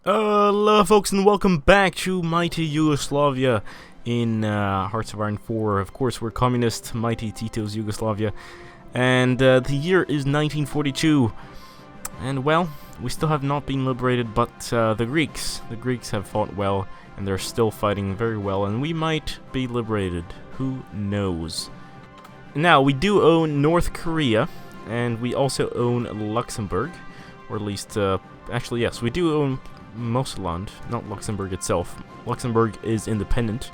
Hello folks and welcome back to mighty Yugoslavia in Hearts of Iron 4. Of course we're communist, mighty Tito's Yugoslavia, and the year is 1942, and well, we still have not been liberated, but the Greeks have fought well, and they're still fighting very well, and we might be liberated, who knows. Now, we do own North Korea, and we also own Luxembourg, or at least, actually yes, we do own Moselland, not Luxembourg itself. Luxembourg is independent,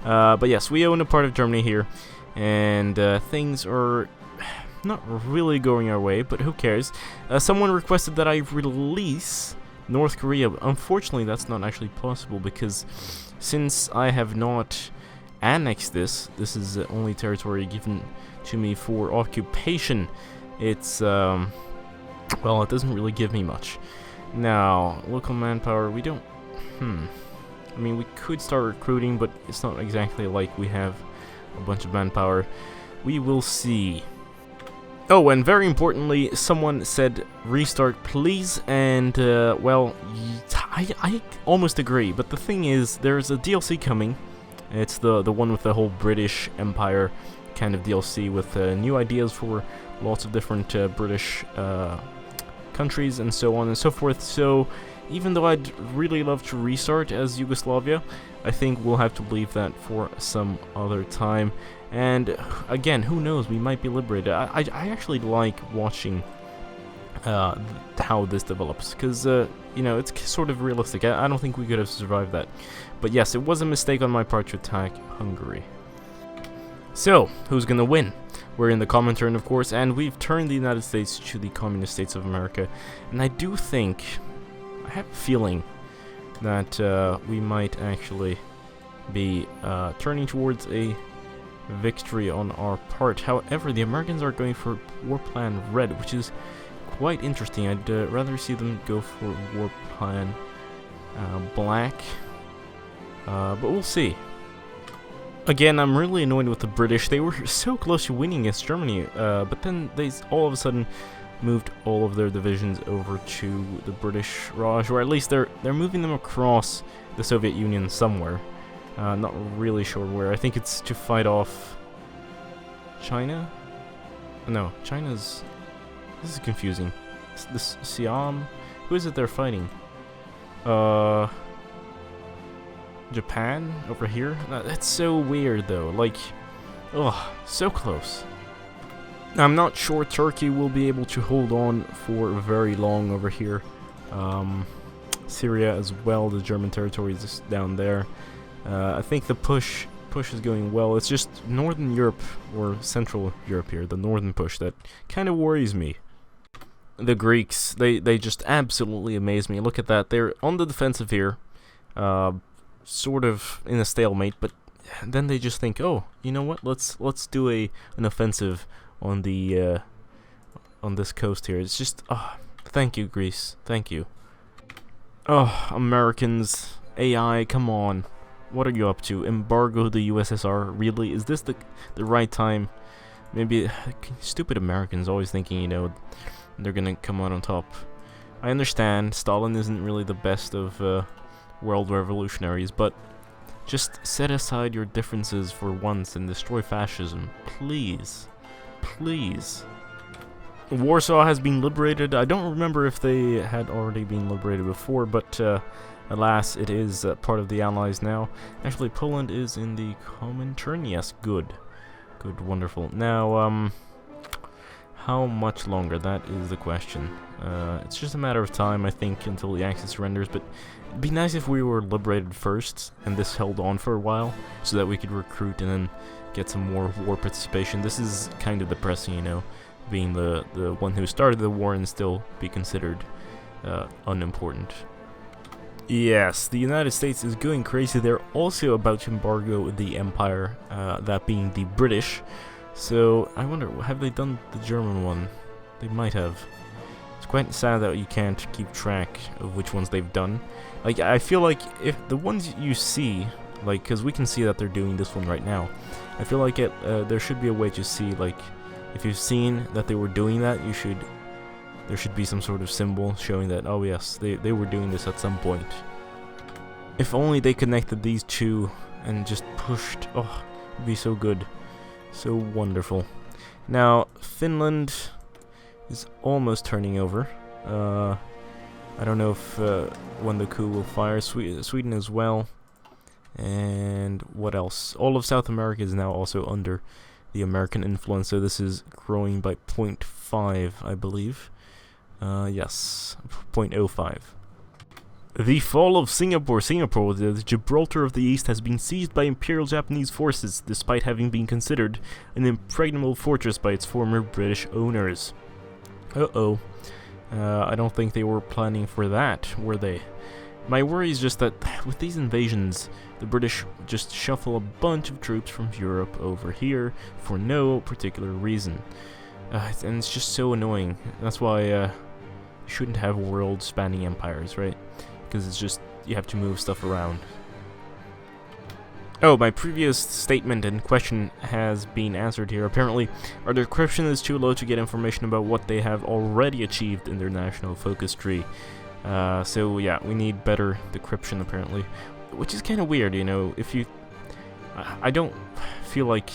but yes, we own a part of Germany here, and things are not really going our way, but who cares. Someone requested that I release North Korea. Unfortunately, that's not actually possible, because since I have not annexed this is only territory given to me for occupation. It's, well, it doesn't really give me much. Now, local manpower, we don't, I mean, we could start recruiting, but it's not exactly like we have a bunch of manpower. We will see. Oh, and very importantly, someone said restart please, and, well, I almost agree, but the thing is, there's a DLC coming. It's the one with the whole British Empire kind of DLC with new ideas for lots of different British countries and so on and so forth. So even though I'd really love to restart as Yugoslavia, I think we'll have to leave that for some other time. And again, who knows, we might be liberated. I actually like watching how this develops, because you know, it's sort of realistic. I don't think we could have survived that, but yes, it was a mistake on my part to attack Hungary. So who's gonna win? We're in the common turn, of course, and we've turned the United States to the Communist States of America, and I do think, I have a feeling that we might actually be turning towards a victory on our part. However, the Americans are going for War Plan Red, which is quite interesting. I'd rather see them go for War Plan Black, but we'll see. Again, I'm really annoyed with the British. They were so close to winning against Germany, but then they all of a sudden moved all of their divisions over to the British Raj, or at least they're moving them across the Soviet Union somewhere. Not really sure where. I think it's to fight off China? No, China's... This is confusing. This Siam? Who is it they're fighting? Japan over here? That's so weird though, like, ugh, so close. I'm not sure Turkey will be able to hold on for very long over here. Syria as well, the German territory is just down there. I think the push is going well. It's just Northern Europe, or Central Europe here, the northern push, that kind of worries me. The Greeks, they just absolutely amaze me. Look at that, they're on the defensive here. Sort of in a stalemate, but then they just think, oh, you know what? Let's do an offensive on the on this coast here. It's just, oh, thank you, Greece, thank you. Oh, Americans, AI, come on, what are you up to? Embargo the USSR? Really? Is this the right time? Maybe stupid Americans always thinking, you know, they're gonna come out on top. I understand Stalin isn't really the best of world revolutionaries, but just set aside your differences for once and destroy fascism, please. Please. Warsaw has been liberated. I don't remember if they had already been liberated before, but alas, it is part of the Allies now. Actually, Poland is in the common turn. Yes, good, wonderful. Now, how much longer? That is the question. It's just a matter of time, I think, until the Axis surrenders, but it'd be nice if we were liberated first, and this held on for a while, so that we could recruit and then get some more war participation. This is kind of depressing, you know, being the one who started the war and still be considered unimportant. Yes, the United States is going crazy. They're also about to embargo the empire, that being the British. So, I wonder, have they done the German one? They might have. It's quite sad that you can't keep track of which ones they've done. Like, I feel like if the ones you see, like, because we can see that they're doing this one right now, I feel like there should be a way to see, like, if you've seen that they were doing that, you should there should be some sort of symbol showing that, oh yes, they were doing this at some point. If only they connected these two and just pushed. Oh, it'd be so good. So wonderful. Now, Finland is almost turning over. I don't know if when the coup will fire. Sweden as well. And what else? All of South America is now also under the American influence, so this is growing by 0.5, I believe. Yes, 0.05. The fall of Singapore. Singapore, the Gibraltar of the East, has been seized by Imperial Japanese forces, despite having been considered an impregnable fortress by its former British owners. Uh-oh. I don't think they were planning for that, were they? My worry is just that with these invasions, the British just shuffle a bunch of troops from Europe over here for no particular reason. And it's just so annoying. That's why you shouldn't have world-spanning empires, right? Because it's just, you have to move stuff around. Oh, my previous statement and question has been answered here. Apparently, our decryption is too low to get information about what they have already achieved in their national focus tree. So yeah, we need better decryption apparently, which is kind of weird, you know. If you, I don't feel like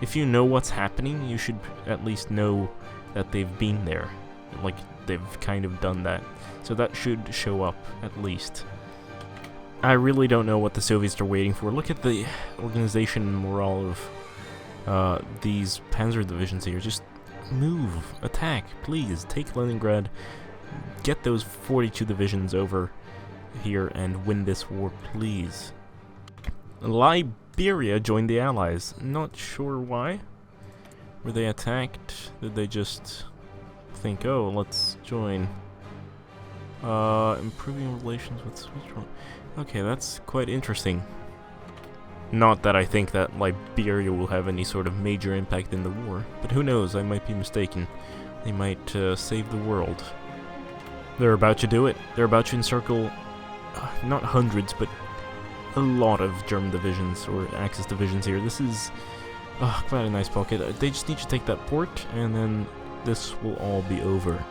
if you know what's happening, you should at least know that they've been there, like they've kind of done that. So that should show up at least. I really don't know what the Soviets are waiting for. Look at the organization and morale of these panzer divisions here. Just move, attack, please. Take Leningrad. Get those 42 divisions over here and win this war, please. Liberia joined the Allies. Not sure why. Were they attacked? Did they just think, oh, let's join? Improving relations with Switzerland. Okay, that's quite interesting. Not that I think that Liberia will have any sort of major impact in the war, but who knows, I might be mistaken. They might save the world. They're about to do it. They're about to encircle, not hundreds, but a lot of German divisions, or Axis divisions here. This is quite a nice pocket. They just need to take that port, and then this will all be over.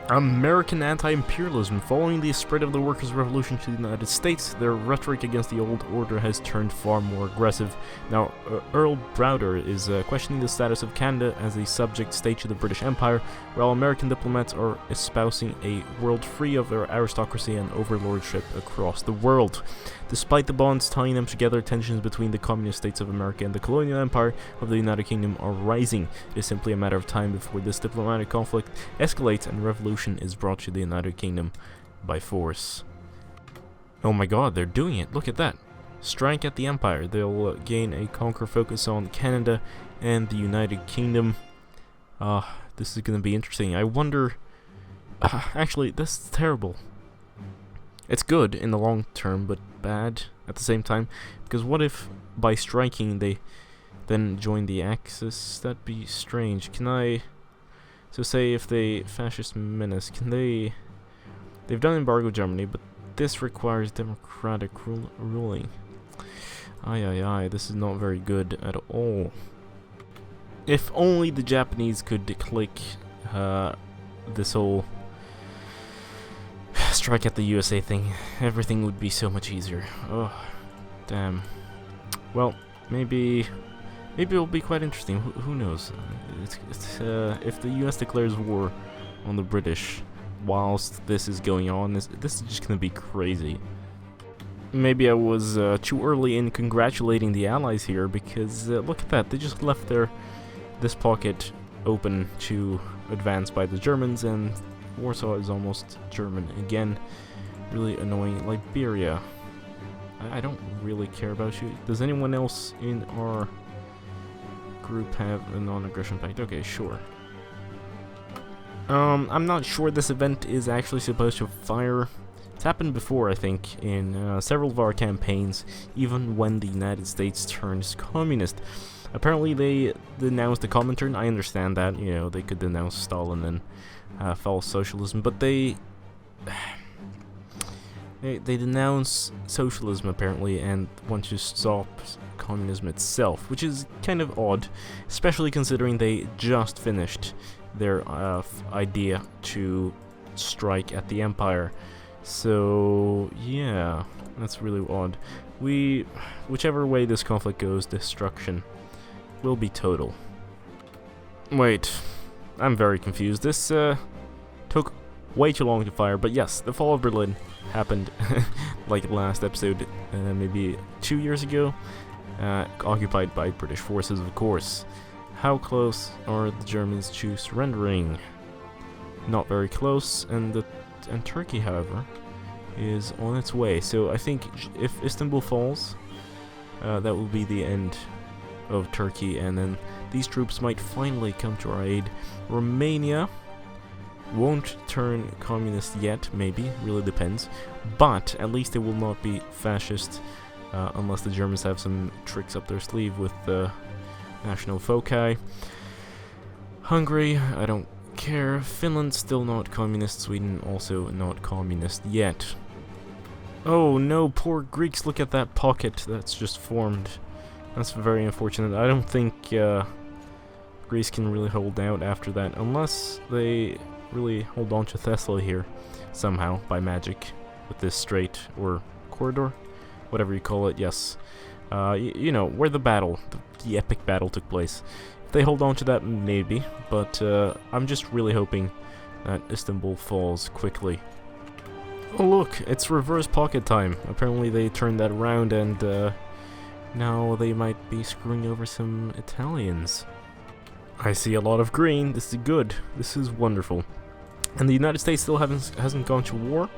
American anti-imperialism. Following the spread of the workers' revolution to the United States, their rhetoric against the old order has turned far more aggressive. Now, Earl Browder is questioning the status of Canada as a subject state to the British Empire, while American diplomats are espousing a world free of their aristocracy and overlordship across the world. Despite the bonds tying them together, tensions between the communist states of America and the colonial empire of the United Kingdom are rising. It is simply a matter of time before this diplomatic conflict escalates and revolution is brought to the United Kingdom by force. Oh my god, they're doing it. Look at that. Strike at the empire. They'll gain a conquer focus on Canada and the United Kingdom. This is going to be interesting. I wonder... actually, this is terrible. It's good in the long term, but bad at the same time. Because what if by striking they then join the Axis? That'd be strange. Can I... So say if they fascist menace, can they... They've done embargo Germany, but this requires democratic ruling. Aye, this is not very good at all. If only the Japanese could click this whole strike at the USA thing, everything would be so much easier. Oh, damn. Well, maybe it'll be quite interesting. Who knows? If the US declares war on the British whilst this is going on, this is just gonna be crazy. Maybe I was too early in congratulating the Allies here, because look at that, they just left this pocket open to advance by the Germans, and Warsaw is almost German again. Really annoying. Liberia, I don't really care about you. Does anyone else in our group have a non-aggression pact? Okay, sure. I'm not sure this event is actually supposed to fire. It's happened before, I think, in several of our campaigns, even when the United States turns communist. Apparently they denounced the Comintern. I understand that, you know, they could denounce Stalin and false socialism, but they denounce socialism apparently and want to stop communism itself, which is kind of odd, especially considering they just finished their idea to strike at the Empire. So yeah, that's really odd. Whichever way this conflict goes, destruction will be total. Wait, I'm very confused. This took way too long to fire, but yes, the fall of Berlin happened like last episode, maybe 2 years ago, occupied by British forces, of course. How close are the Germans to surrendering? Not very close, and Turkey, however, is on its way. So I think if Istanbul falls, that will be the end of Turkey, and then these troops might finally come to our aid. Romania won't turn communist yet, maybe, really depends, but at least it will not be fascist, unless the Germans have some tricks up their sleeve with the national foci. Hungary, I don't care. Finland, still not communist. Sweden, also not communist yet. Oh no, poor Greeks, look at that pocket that's just formed. That's very unfortunate. I don't think Greece can really hold out after that, unless they really hold on to Thessaly here somehow by magic with this strait or corridor, whatever you call it. Yes, you know where the epic battle took place. If they hold on to that, maybe, but I'm just really hoping that Istanbul falls quickly. Oh look, it's reverse pocket time. Apparently they turned that around, and now they might be screwing over some Italians. I see a lot of green. This is good. This is wonderful. And the United States still hasn't gone to war.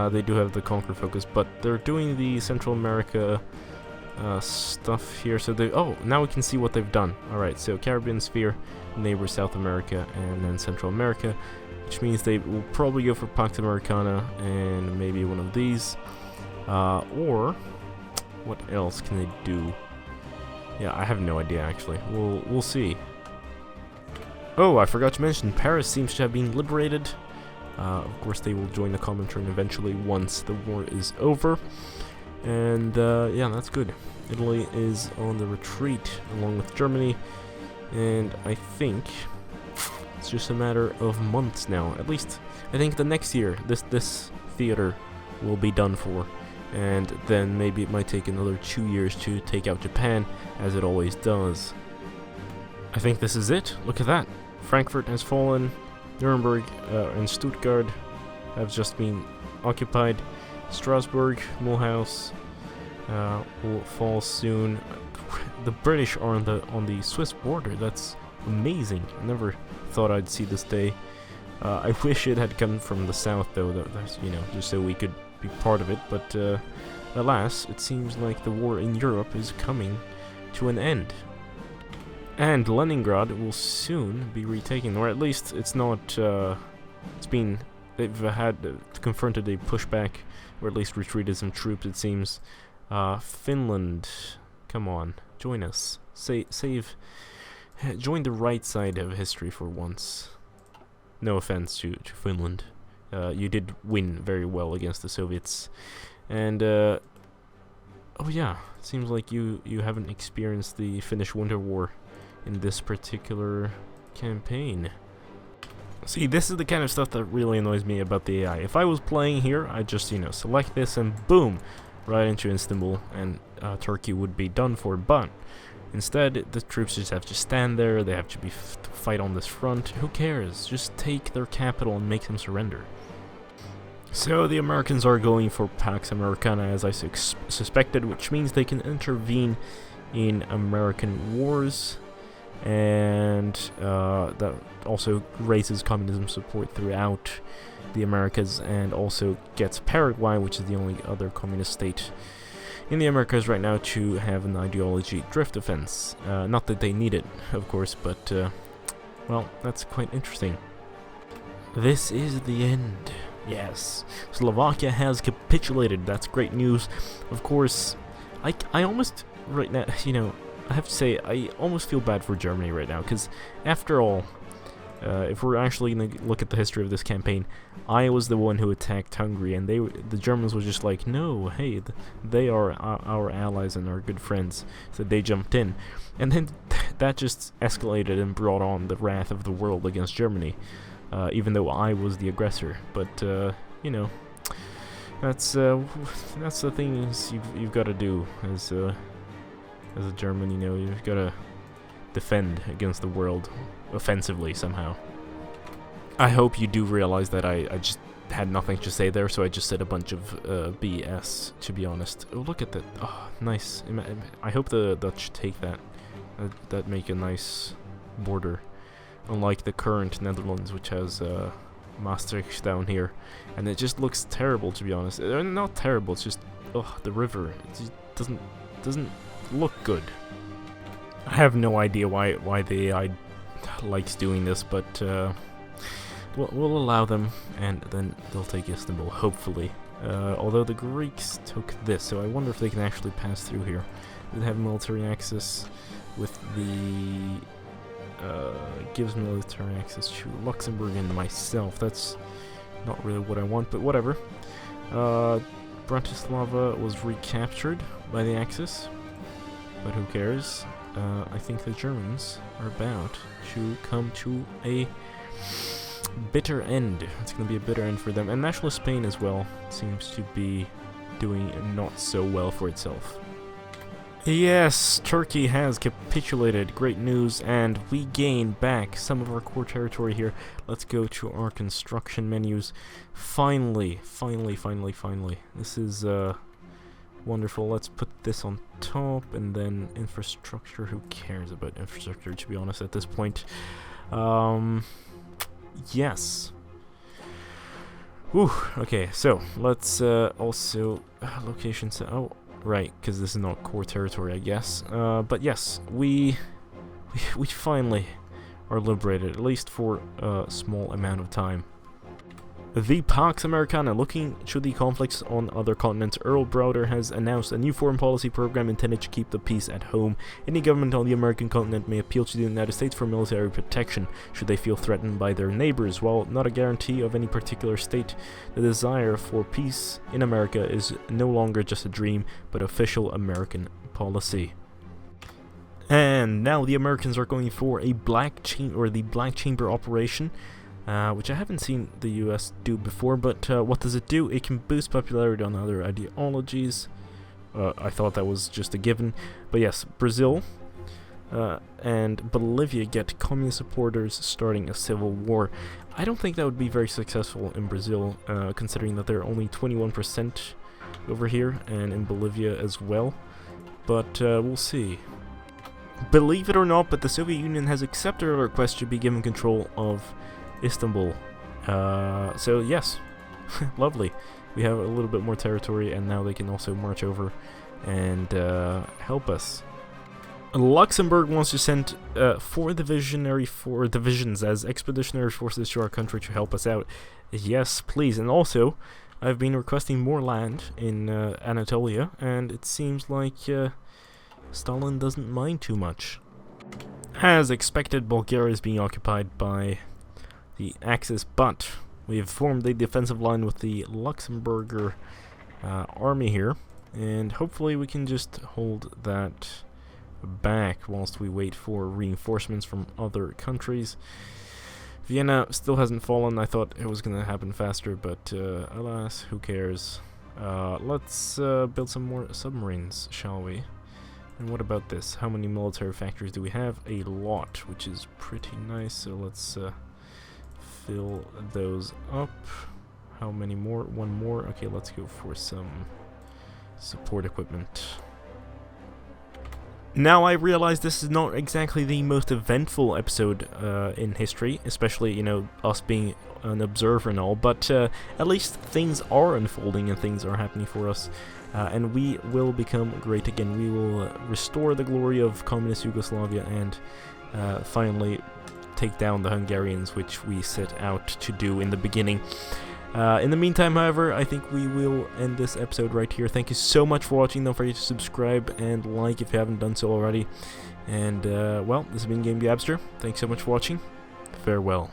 They do have the conquer focus, but they're doing the Central America stuff here. So now we can see what they've done. All right, so Caribbean sphere, neighbor South America, and then Central America, which means they will probably go for Pax Americana and maybe one of these, or what else can they do? Yeah, I have no idea actually. We'll see. Oh, I forgot to mention, Paris seems to have been liberated. Of course, they will join the Comintern eventually once the war is over. And yeah, that's good. Italy is on the retreat along with Germany. And I think it's just a matter of months now. At least, I think the next year, this theater will be done for. And then maybe it might take another 2 years to take out Japan, as it always does. I think this is it. Look at that. Frankfurt has fallen. Nuremberg and Stuttgart have just been occupied. Strasbourg, Mulhouse will fall soon. The British are on the Swiss border. That's amazing. I never thought I'd see this day. I wish it had come from the south, though. That's, you know, just so we could be part of it. But alas, it seems like the war in Europe is coming to an end. And Leningrad will soon be retaken, or at least it's not. They've confronted a pushback, or at least retreated some troops. It seems. Finland, come on, join us. Join the right side of history for once. No offense to Finland. You did win very well against the Soviets, and oh yeah, it seems like you haven't experienced the Finnish Winter War in this particular campaign. See, this is the kind of stuff that really annoys me about the AI. If I was playing here, I'd just, you know, select this and boom, right into Istanbul, and Turkey would be done for. But instead, the troops just have to stand there. They have to fight on this front. Who cares? Just take their capital and make them surrender. So the Americans are going for Pax Americana, as I suspected, which means they can intervene in American wars. And that also raises communism support throughout the Americas, and also gets Paraguay, which is the only other communist state in the Americas right now, to have an ideology drift offense. Not that they need it, of course, but well, that's quite interesting. This is the end. Yes, Slovakia has capitulated. That's great news. Of course, I almost right now, you know, I have to say, I almost feel bad for Germany right now, because after all, If we're actually going to look at the history of this campaign, I was the one who attacked Hungary, and the Germans were just like, no, hey, they are our allies and our good friends, so they jumped in. And then that just escalated and brought on the wrath of the world against Germany, even though I was the aggressor. But, you know, that's the things you've got to do as a German, you know, you've got to defend against the world offensively somehow. I hope you do realize that I just had nothing to say there, so I just said a bunch of BS, to be honest. Oh, look at that. Oh, nice. I hope the Dutch take that. That make a nice border. Unlike the current Netherlands, which has Maastricht down here. And it just looks terrible, to be honest. Not terrible, it's just, the river. It just doesn't look good. I have no idea why the AI likes doing this, but we'll allow them, and then they'll take Istanbul, hopefully. Although the Greeks took this, so I wonder if they can actually pass through here. They have military access with the... gives military access to Luxembourg and myself. That's not really what I want, but whatever. Bratislava was recaptured by the Axis, but who cares? I think the Germans are about to come to a bitter end. It's going to be a bitter end for them. And Nationalist Spain as well seems to be doing not so well for itself. Yes, Turkey has capitulated. Great news, and we gain back some of our core territory here. Let's go to our construction menus. Finally. This is wonderful. Let's put this on top, and then infrastructure. Who cares about infrastructure, to be honest, at this point? Yes. Whew. Okay, so let's also locations. Oh, right, because this is not core territory, I guess. But yes, we finally are liberated, at least for a small amount of time. The Pax Americana. Looking to the conflicts on other continents, Earl Browder has announced a new foreign policy program intended to keep the peace at home. Any government on the American continent may appeal to the United States for military protection should they feel threatened by their neighbors. While not a guarantee of any particular state, the desire for peace in America is no longer just a dream, but official American policy. And now the Americans are going for a black chamber operation. Which I haven't seen the US do before, but what does it do? It can boost popularity on other ideologies. I thought that was just a given. But yes, Brazil and Bolivia get communist supporters starting a civil war. I don't think that would be very successful in Brazil, considering that they're only 21% over here, and in Bolivia as well. But we'll see. Believe it or not, but the Soviet Union has accepted our request to be given control of Istanbul. So yes, lovely. We have a little bit more territory, and now they can also march over and help us. Luxembourg wants to send 4 divisions as expeditionary forces to our country to help us out. Yes, please. And also, I've been requesting more land in Anatolia, and it seems like Stalin doesn't mind too much. As expected, Bulgaria is being occupied by the Axis, but we have formed a defensive line with the Luxembourger army here, and hopefully we can just hold that back whilst we wait for reinforcements from other countries. Vienna still hasn't fallen. I thought it was going to happen faster, but alas, who cares? Let's build some more submarines, shall we? And what about this? How many military factories do we have? A lot, which is pretty nice, so let's fill those up. How many more? 1 more. Okay, let's go for some support equipment. Now I realize this is not exactly the most eventful episode in history, especially, you know, us being an observer and all, but at least things are unfolding and things are happening for us, and we will become great again. We will restore the glory of communist Yugoslavia and finally take down the Hungarians, which we set out to do in the beginning. In the meantime, however, I think we will end this episode right here. Thank you so much for watching. Don't forget to subscribe and like if you haven't done so already. And, well, this has been GameGabster. Thanks so much for watching. Farewell.